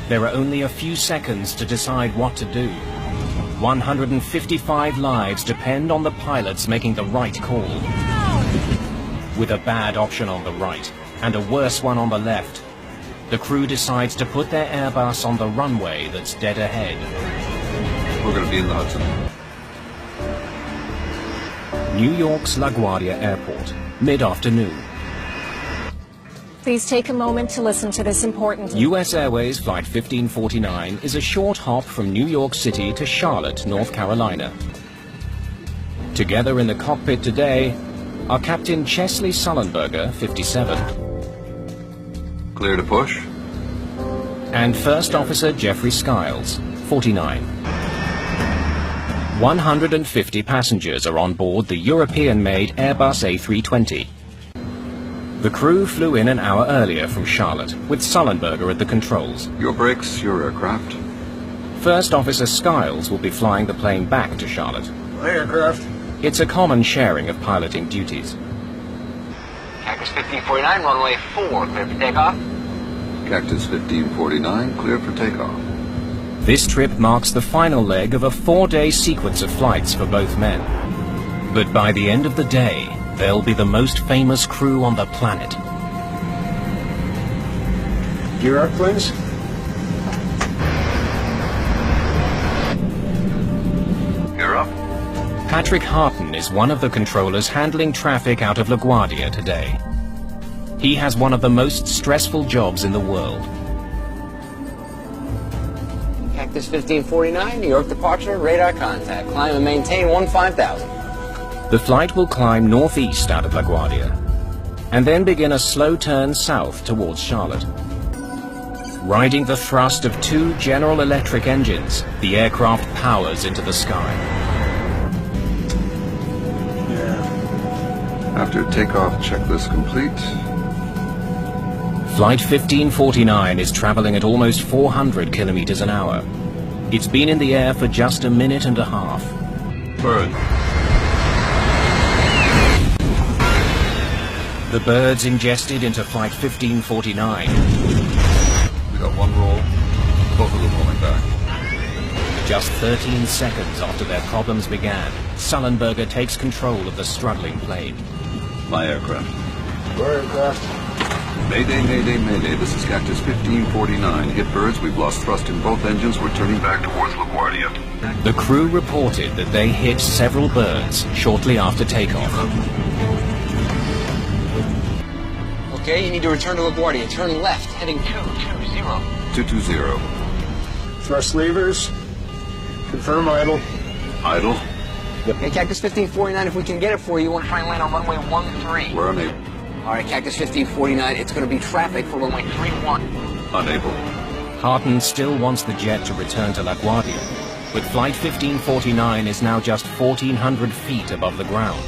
There are only a few seconds to decide what to do. 155 lives depend on the pilots making the right call. With a bad option on the right and a worse one on the left, the crew decides to put their Airbus on the runway that's dead ahead. We're going to be in the Hudson. New York's LaGuardia Airport, mid-afternoon. Please take a moment to listen to this important... US Airways Flight 1549 is a short hop from New York City to Charlotte, North Carolina. Together in the cockpit today are Captain Chesley Sullenberger, 57. Clear to push. And First Officer Jeffrey Skiles, 49. 150 passengers are on board the European-made Airbus A320. The crew flew in an hour earlier from Charlotte, with Sullenberger at the controls. Your brakes, your aircraft. First Officer Skiles will be flying the plane back to Charlotte. My aircraft. It's a common sharing of piloting duties. Cactus 1549, runway 4, clear for takeoff. Cactus 1549, clear for takeoff. This trip marks the final leg of a 4-day sequence of flights for both men. But by the end of the day, they'll be the most famous crew on the planet. Gear up, please. Gear up. Patrick Harton is one of the controllers handling traffic out of LaGuardia today. He has one of the most stressful jobs in the world. Cactus 1549, New York departure, radar contact. Climb and maintain 15,000. The flight will climb northeast out of LaGuardia, and then begin a slow turn south towards Charlotte. Riding the thrust of 2 General Electric engines, the aircraft powers into the sky. After takeoff checklist complete. Flight 1549 is traveling at almost 400 kilometers an hour. It's been in the air for just a minute and a half. Bird. The birds ingested into Flight 1549. We got one roll. Both of them rolling back. Just 13 seconds after their problems began, Sullenberger takes control of the struggling plane. My aircraft. Your aircraft. Mayday, mayday, mayday. This is Cactus 1549. Hit birds. We've lost thrust in both engines. We're turning back towards LaGuardia. The crew reported that they hit several birds shortly after takeoff. Okay, you need to return to LaGuardia. Turn left, heading 220. 220. Thrust levers. Confirm idle. Idle. Okay, Cactus 1549, if we can get it for you, you want to try and land on runway 13. We're unable. All right, Cactus 1549, it's going to be traffic for runway 31. Unable. Harton still wants the jet to return to LaGuardia, but Flight 1549 is now just 1,400 feet above the ground.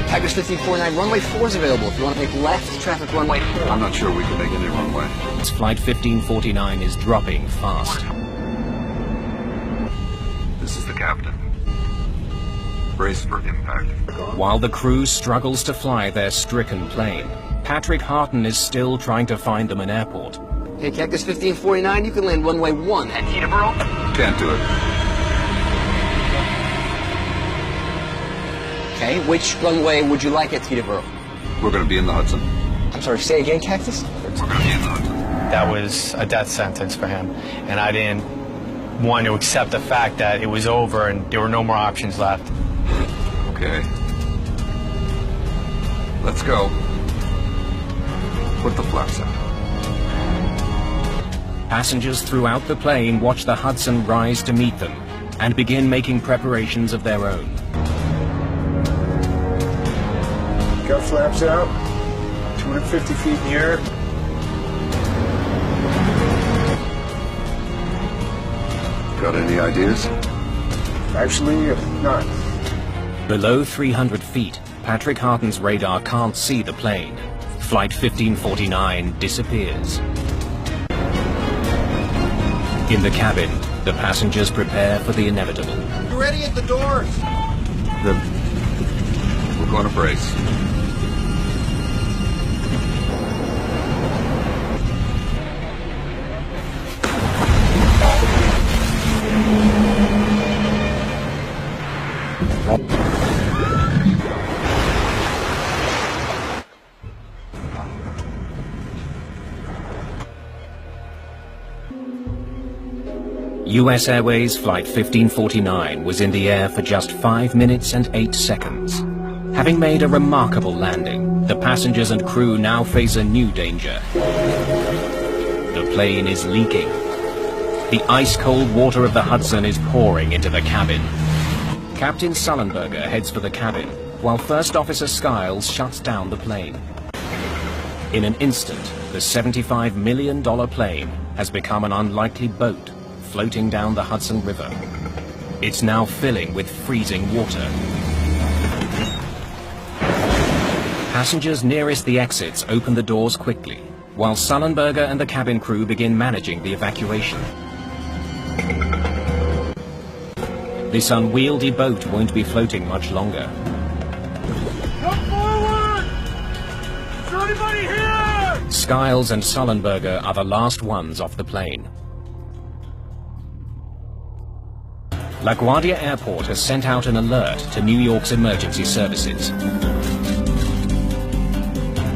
Cactus 1549, runway 4 is available if you want to make left, traffic runway 4. I'm not sure we can make any runway. Flight 1549 is dropping fast. This is the captain. Brace for impact. While the crew struggles to fly their stricken plane, Patrick Harton is still trying to find them an airport. Okay, Cactus 1549, you can land runway 1 at Teterboro. Can't do it. Okay, which runway would you like at Teterboro? We're going to be in the Hudson. I'm sorry, say again, Cactus? We're going to be in the Hudson. That was a death sentence for him, and I didn't want to accept the fact that it was over and there were no more options left. Okay. Let's go. Put the flaps out. Passengers throughout the plane watch the Hudson rise to meet them and begin making preparations of their own. Got flaps out. 250 feet in the air. Got any ideas? Actually, none. Below 300 feet, Patrick Harton's radar can't see the plane. Flight 1549 disappears. In the cabin, the passengers prepare for the inevitable. You ready at the doors? We're going to brace. US Airways Flight 1549 was in the air for just 5 minutes and 8 seconds. Having made a remarkable landing, the passengers and crew now face a new danger. The plane is leaking. The ice-cold water of the Hudson is pouring into the cabin. Captain Sullenberger heads for the cabin, while First Officer Skiles shuts down the plane. In an instant, the $75 million plane has become an unlikely boat floating down the Hudson River. It's now filling with freezing water. Passengers nearest the exits open the doors quickly, while Sullenberger and the cabin crew begin managing the evacuation. This unwieldy boat won't be floating much longer. Come forward! Is there anybody here? Skiles and Sullenberger are the last ones off the plane. LaGuardia Airport has sent out an alert to New York's emergency services.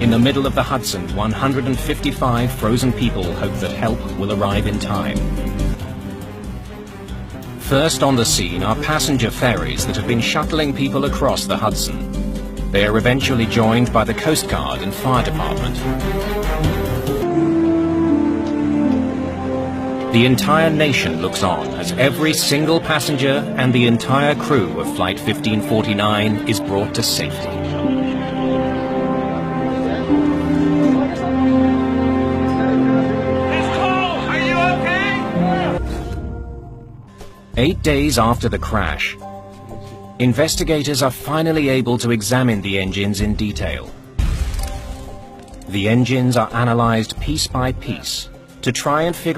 In the middle of the Hudson, 155 frozen people hope that help will arrive in time. First on the scene are passenger ferries that have been shuttling people across the Hudson. They are eventually joined by the Coast Guard and Fire Department. The entire nation looks on as every single passenger and the entire crew of Flight 1549 is brought to safety. Miss Cole, are you okay? 8 days after the crash, investigators are finally able to examine the engines in detail. The engines are analyzed piece by piece to try and figure